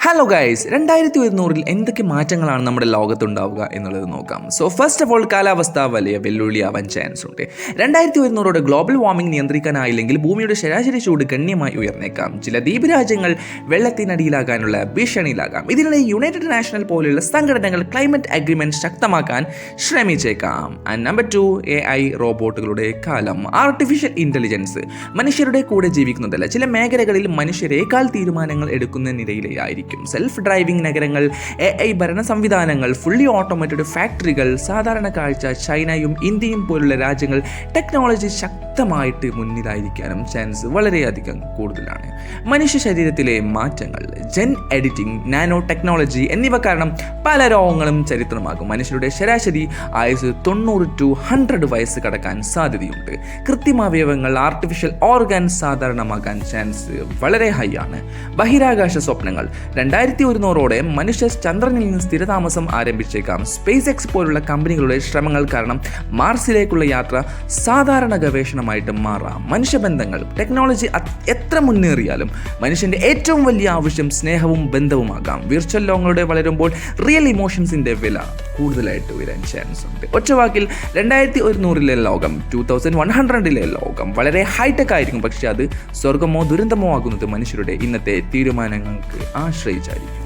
Hello guys, 2100 എന്തൊക്കെ മാറ്റങ്ങളാണ് നമ്മുടെ ലോകത്തുണ്ടാവുക എന്നുള്ളത് നോക്കാം. സോ ഫസ്റ്റ് ഓഫ് ഓൾ, കാലാവസ്ഥ വലിയ വെല്ലുവിളിയാവാൻ ചാൻസ് ഉണ്ട്. 2100 ഗ്ലോബൽ വാർമിംഗ് നിയന്ത്രിക്കാനായില്ലെങ്കിൽ ഭൂമിയുടെ ശരാശരി ചൂട് ഗണ്യമായി ഉയർന്നേക്കാം. ചില ദ്വീപ് രാജ്യങ്ങൾ വെള്ളത്തിനടിയിലാകാനുള്ള ഭീഷണിയിലാകാം. ഇതിനിടെ യുണൈറ്റഡ് നാഷണൽ പോലെയുള്ള സംഘടനകൾ ക്ലൈമറ്റ് അഗ്രിമെന്റ് ശക്തമാക്കാൻ ശ്രമിച്ചേക്കാം. ആൻഡ് നമ്പർ 2, AI റോബോട്ടുകളുടെ കാലം. ആർട്ടിഫിഷ്യൽ ഇന്റലിജൻസ് മനുഷ്യരുടെ കൂടെ ജീവിക്കുന്നതല്ല, ചില മേഖലകളിൽ മനുഷ്യരേക്കാൾ തീരുമാനങ്ങൾ എടുക്കുന്ന നിലയിലായിരിക്കും. സെൽഫ് ഡ്രൈവിംഗ് നഗരങ്ങൾ, AI ഭരണ സംവിധാനങ്ങൾ, ഫുള്ളി ഓട്ടോമേറ്റഡ് ഫാക്ടറികൾ. സാധാരണ കാഴ്ച ചൈനയും ഇന്ത്യയും പോലുള്ള രാജ്യങ്ങൾ ടെക്നോളജി ശക്തമായിട്ട് മുന്നിലായിരിക്കാനും ചാൻസ് വളരെയധികം കൂടുതലാണ്. മനുഷ്യ ശരീരത്തിലെ മാറ്റങ്ങൾ, ജെൻ എഡിറ്റിംഗ്, നാനോ ടെക്നോളജി എന്നിവ കാരണം പല രോഗങ്ങളും ചരിത്രമാകും. മനുഷ്യരുടെ ശരാശരി ആയുസ് 90 to 100 വയസ്സ് കടക്കാൻ സാധ്യതയുണ്ട്. കൃത്രിമാവയവങ്ങൾ, ആർട്ടിഫിഷ്യൽ ഓർഗൻസ് സാധാരണമാകാൻ ചാൻസ് വളരെ ഹൈ ആണ്. ബഹിരാകാശ സ്വപ്നങ്ങൾ. 2100 മനുഷ്യർ ചന്ദ്രനിൽ നിന്ന് സ്ഥിരതാമസം ആരംഭിച്ചേക്കാം. സ്പേസ് എക്സ് പോലുള്ള കമ്പനികളുടെ ശ്രമങ്ങൾ കാരണം മാർസിലേക്കുള്ള യാത്ര സാധാരണ ഗവേഷണമായിട്ട് മാറാം. മനുഷ്യബന്ധങ്ങൾ. ടെക്നോളജി എത്ര മുന്നേറിയാലും മനുഷ്യൻ്റെ ഏറ്റവും വലിയ ആവശ്യം സ്നേഹവും ബന്ധവുമാകാം. വിർച്വൽ ലോകങ്ങളുടെ വളരുമ്പോൾ റിയൽ ഇമോഷൻസിൻ്റെ വില കൂടുതലായിട്ട് വരാൻ ചാൻസ് ഉണ്ട്. ഒറ്റവാക്കിൽ 2100 ലോകം, 2100 ലോകം വളരെ ഹൈടെക് ആയിരിക്കും. പക്ഷെ അത് സ്വർഗമോ ദുരന്തമോ ആകുന്നത് മനുഷ്യരുടെ ഇന്നത്തെ തീരുമാനങ്ങൾക്ക് ആശ്രയിച്ചായിരിക്കും.